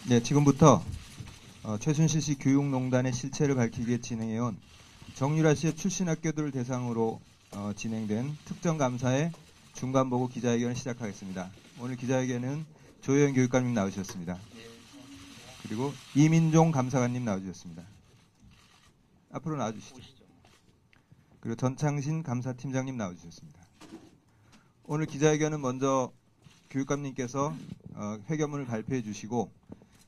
네, 지금부터 최순실 씨 교육농단의 실체를 밝히기 위해 진행해온 정유라 씨의 출신 학교들을 대상으로 진행된 특정감사의 중간보고 기자회견을 시작하겠습니다. 오늘 기자회견은 조혜연 교육감님 나오셨습니다. 그리고 이민종 감사관님 나와주셨습니다. 앞으로 나와주시죠. 그리고 전창신 감사팀장님 나와주셨습니다. 오늘 기자회견은 먼저 교육감님께서 회견문을 발표해 주시고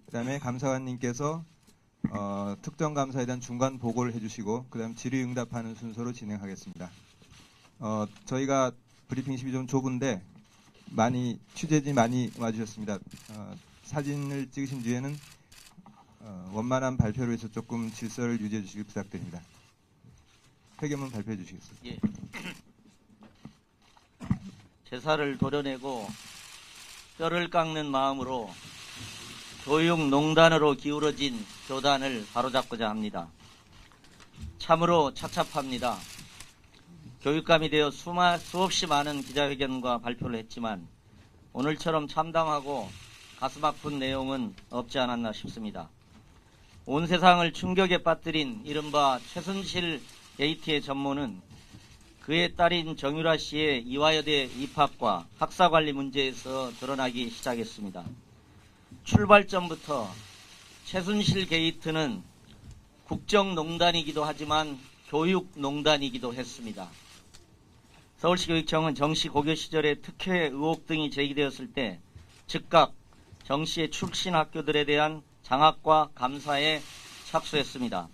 그 다음에 감사관님께서 특정 감사에 대한 중간 보고를 해주시고 그 다음 질의응답하는 순서로 진행하겠습니다. 저희가 브리핑실이 좀 좁은데 취재진이 많이 와주셨습니다. 사진을 찍으신 뒤에는 원만한 발표를 위해서 조금 질서를 유지해 주시길 부탁드립니다. 회견문 발표해 주시겠습니다. 예. 제사를 도려내고 뼈를 깎는 마음으로 교육농단으로 기울어진 교단을 바로잡고자 합니다. 참으로 착잡합니다. 교육감이 되어 수없이 많은 기자회견과 발표를 했지만 오늘처럼 참담하고 가슴 아픈 내용은 없지 않았나 싶습니다. 온 세상을 충격에 빠뜨린 이른바 최순실 게이트의 전모는 그의 딸인 정유라 씨의 이화여대 입학과 학사관리 문제에서 드러나기 시작했습니다. 출발점부터 최순실 게이트는 국정농단이기도 하지만 교육농단이기도 했습니다. 서울시 교육청은 정씨 고교 시절에 특혜 의혹 등이 제기되었을 때 즉각 정씨의 출신 학교들에 대한 장학과 감사에 착수했습니다.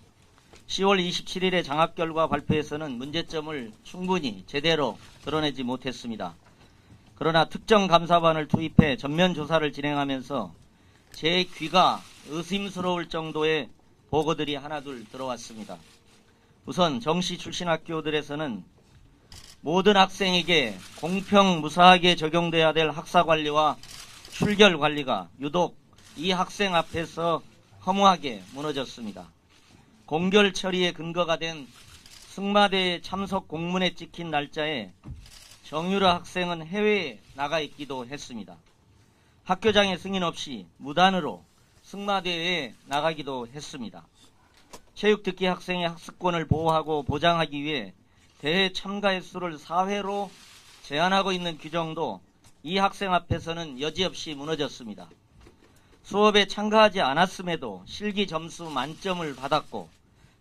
10월 27일에 장학 결과 발표에서는 문제점을 충분히 제대로 드러내지 못했습니다. 그러나 특정 감사반을 투입해 전면 조사를 진행하면서 제 귀가 의심스러울 정도의 보고들이 하나둘 들어왔습니다. 우선 정시 출신 학교들에서는 모든 학생에게 공평 무사하게 적용돼야 될 학사관리와 출결관리가 유독 이 학생 앞에서 허무하게 무너졌습니다. 공결 처리의 근거가 된 승마대회 참석 공문에 찍힌 날짜에 정유라 학생은 해외에 나가 있기도 했습니다. 학교장의 승인 없이 무단으로 승마대회에 나가기도 했습니다. 체육특기 학생의 학습권을 보호하고 보장하기 위해 대회 참가 횟수를 4회로 제한하고 있는 규정도 이 학생 앞에서는 여지없이 무너졌습니다. 수업에 참가하지 않았음에도 실기 점수 만점을 받았고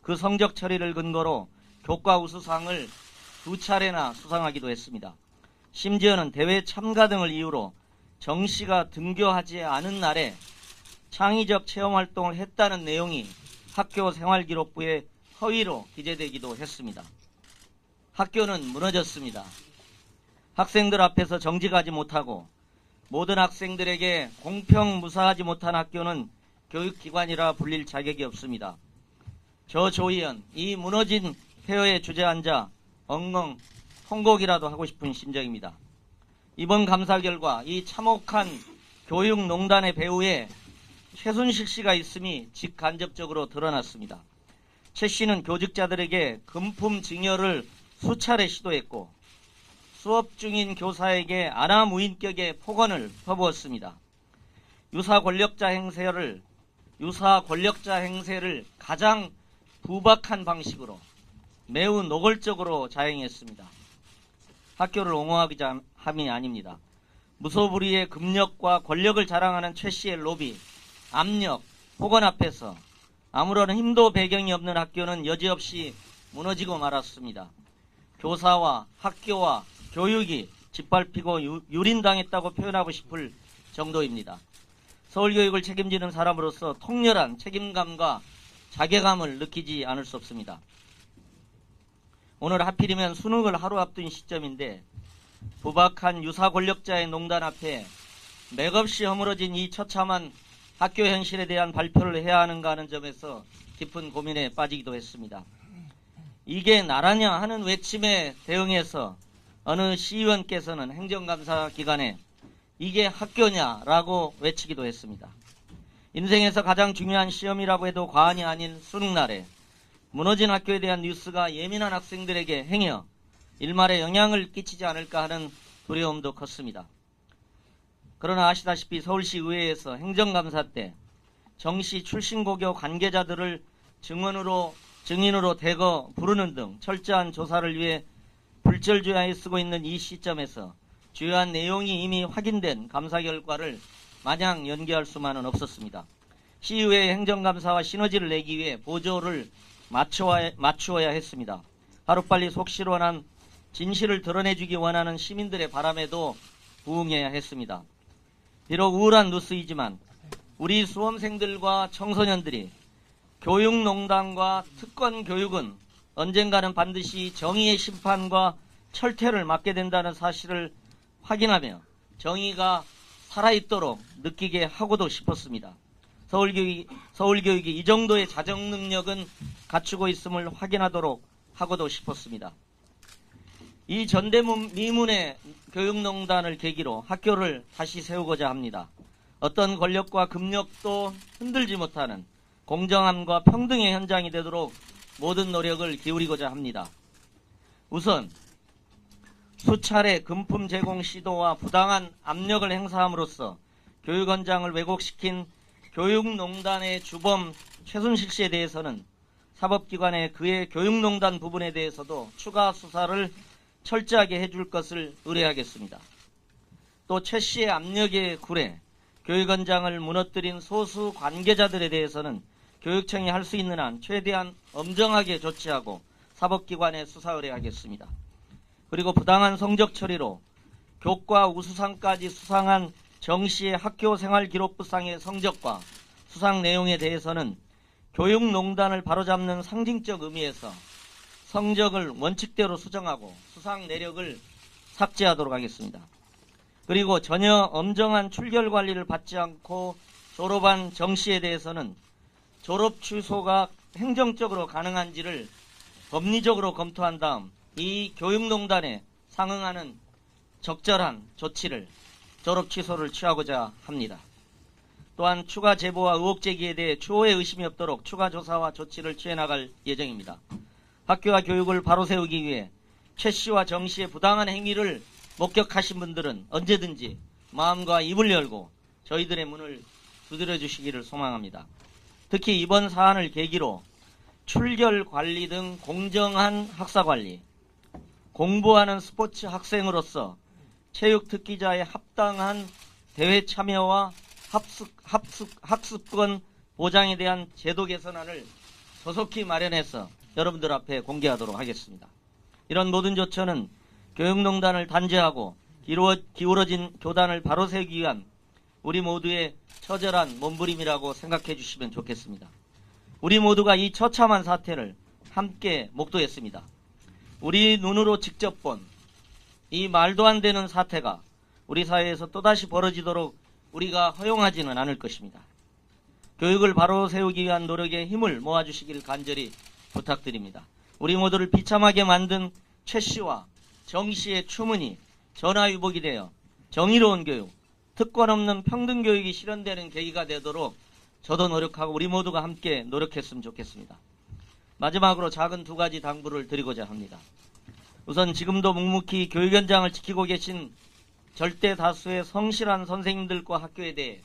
그 성적 처리를 근거로 교과 우수상을 2차례나 수상하기도 했습니다. 심지어는 대회 참가 등을 이유로 정 씨가 등교하지 않은 날에 창의적 체험활동을 했다는 내용이 학교 생활기록부에 허위로 기재되기도 했습니다. 학교는 무너졌습니다. 학생들 앞에서 정직하지 못하고 모든 학생들에게 공평 무사하지 못한 학교는 교육기관이라 불릴 자격이 없습니다. 저 조희연, 이 무너진 폐허에 주저앉아 엉엉 통곡이라도 하고 싶은 심정입니다. 이번 감사 결과 이 참혹한 교육농단의 배후에 최순실 씨가 있음이 직간접적으로 드러났습니다. 최 씨는 교직자들에게 금품 증여를 수차례 시도했고 수업 중인 교사에게 아나무인격의 폭언을 퍼부었습니다. 유사 권력자 행세를 가장 부박한 방식으로 매우 노골적으로 자행했습니다. 학교를 옹호하기 함이 아닙니다. 무소불위의 금력과 권력을 자랑하는 최 씨의 로비, 압력, 폭언 앞에서 아무런 힘도 배경이 없는 학교는 여지없이 무너지고 말았습니다. 교사와 학교와 교육이 짓밟히고 유린당했다고 표현하고 싶을 정도입니다. 서울교육을 책임지는 사람으로서 통렬한 책임감과 자괴감을 느끼지 않을 수 없습니다. 오늘 하필이면 수능을 하루 앞둔 시점인데 부박한 유사 권력자의 농단 앞에 맥없이 허물어진 이 처참한 학교 현실에 대한 발표를 해야 하는가 하는 점에서 깊은 고민에 빠지기도 했습니다. 이게 나라냐 하는 외침에 대응해서 어느 시의원께서는 행정감사 기간에 이게 학교냐라고 외치기도 했습니다. 인생에서 가장 중요한 시험이라고 해도 과언이 아닌 수능날에 무너진 학교에 대한 뉴스가 예민한 학생들에게 행여 일말에 영향을 끼치지 않을까 하는 두려움도 컸습니다. 그러나 아시다시피 서울시 의회에서 행정감사 때 정시 출신고교 관계자들을 증인으로 대거 부르는 등 철저한 조사를 위해 불철주야에 쓰고 있는 이 시점에서 주요한 내용이 이미 확인된 감사 결과를 마냥 연기할 수만은 없었습니다. 시의회 행정감사와 시너지를 내기 위해 보조를 맞추어야 했습니다. 하루빨리 속 시원한 진실을 드러내주기 원하는 시민들의 바람에도 부응해야 했습니다. 비록 우울한 뉴스이지만 우리 수험생들과 청소년들이 교육농단과 특권 교육은 언젠가는 반드시 정의의 심판과 철퇴를 맞게 된다는 사실을 확인하며 정의가 살아있도록 느끼게 하고도 싶었습니다. 서울교육이 이 정도의 자정 능력은 갖추고 있음을 확인하도록 하고도 싶었습니다. 이 전대미문의 교육농단을 계기로 학교를 다시 세우고자 합니다. 어떤 권력과 급력도 흔들지 못하는 공정함과 평등의 현장이 되도록 모든 노력을 기울이고자 합니다. 우선 수차례 금품 제공 시도와 부당한 압력을 행사함으로써 교육원장을 왜곡시킨 교육농단의 주범 최순실 씨에 대해서는 사법기관에 그의 교육농단 부분에 대해서도 추가 수사를 철저하게 해줄 것을 의뢰하겠습니다. 또 최 씨의 압력에 굴해 교육원장을 무너뜨린 소수 관계자들에 대해서는 교육청이 할 수 있는 한 최대한 엄정하게 조치하고 사법기관에 수사 의뢰하겠습니다. 그리고 부당한 성적 처리로 교과 우수상까지 수상한 정 씨의 학교생활기록부상의 성적과 수상 내용에 대해서는 교육농단을 바로잡는 상징적 의미에서 성적을 원칙대로 수정하고 수상 내력을 삭제하도록 하겠습니다. 그리고 전혀 엄정한 출결 관리를 받지 않고 졸업한 정 씨에 대해서는 졸업 취소가 행정적으로 가능한지를 법리적으로 검토한 다음 이 교육농단에 상응하는 적절한 조치를 졸업 취소를 취하고자 합니다. 또한 추가 제보와 의혹 제기에 대해 추후에 의심이 없도록 추가 조사와 조치를 취해 나갈 예정입니다. 학교와 교육을 바로 세우기 위해 최 씨와 정 씨의 부당한 행위를 목격하신 분들은 언제든지 마음과 입을 열고 저희들의 문을 두드려 주시기를 소망합니다. 특히 이번 사안을 계기로 출결 관리 등 공정한 학사 관리, 공부하는 스포츠 학생으로서 체육 특기자의 합당한 대회 참여와 학습권 보장에 대한 제도 개선안을 조속히 마련해서 여러분들 앞에 공개하도록 하겠습니다. 이런 모든 조처는 교육농단을 단죄하고 기울어진 교단을 바로 세우기 위한 우리 모두의 처절한 몸부림이라고 생각해 주시면 좋겠습니다. 우리 모두가 이 처참한 사태를 함께 목도했습니다. 우리 눈으로 직접 본 이 말도 안 되는 사태가 우리 사회에서 또다시 벌어지도록 우리가 허용하지는 않을 것입니다. 교육을 바로 세우기 위한 노력에 힘을 모아주시길 간절히 부탁드립니다. 우리 모두를 비참하게 만든 최 씨와 정 씨의 추문이 전화위복이 되어 정의로운 교육, 특권 없는 평등 교육이 실현되는 계기가 되도록 저도 노력하고 우리 모두가 함께 노력했으면 좋겠습니다. 마지막으로 작은 두 가지 당부를 드리고자 합니다. 우선 지금도 묵묵히 교육 현장을 지키고 계신 절대 다수의 성실한 선생님들과 학교에 대해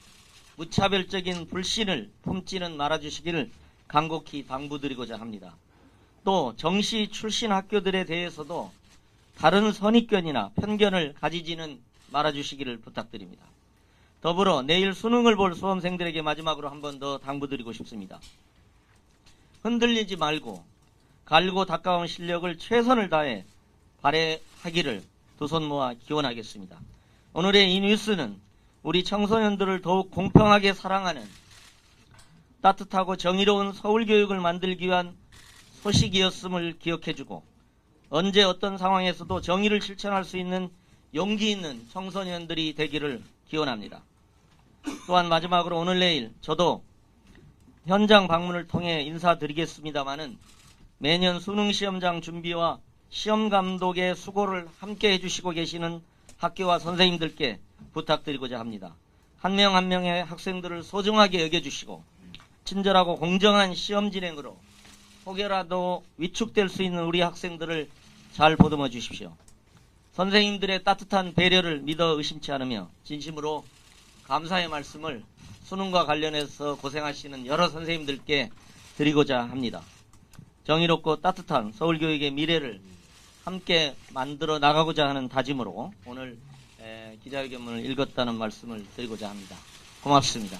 무차별적인 불신을 품지는 말아주시기를 간곡히 당부드리고자 합니다. 또 정시 출신 학교들에 대해서도 다른 선입견이나 편견을 가지지는 말아주시기를 부탁드립니다. 더불어 내일 수능을 볼 수험생들에게 마지막으로 한 번 더 당부드리고 싶습니다. 흔들리지 말고 갈고 닦아온 실력을 최선을 다해 발휘하기를 두 손 모아 기원하겠습니다. 오늘의 이 뉴스는 우리 청소년들을 더욱 공평하게 사랑하는 따뜻하고 정의로운 서울교육을 만들기 위한 소식이었음을 기억해주고 언제 어떤 상황에서도 정의를 실천할 수 있는 용기 있는 청소년들이 되기를 기원합니다. 또한 마지막으로 오늘 내일 저도 현장 방문을 통해 인사드리겠습니다마는 매년 수능시험장 준비와 시험 감독의 수고를 함께 해주시고 계시는 학교와 선생님들께 부탁드리고자 합니다. 한 명 한 명의 학생들을 소중하게 여겨주시고 친절하고 공정한 시험 진행으로 혹여라도 위축될 수 있는 우리 학생들을 잘 보듬어 주십시오. 선생님들의 따뜻한 배려를 믿어 의심치 않으며 진심으로 감사의 말씀을 수능과 관련해서 고생하시는 여러 선생님들께 드리고자 합니다. 정의롭고 따뜻한 서울교육의 미래를 함께 만들어 나가고자 하는 다짐으로 오늘 기자회견문을 읽었다는 말씀을 드리고자 합니다. 고맙습니다.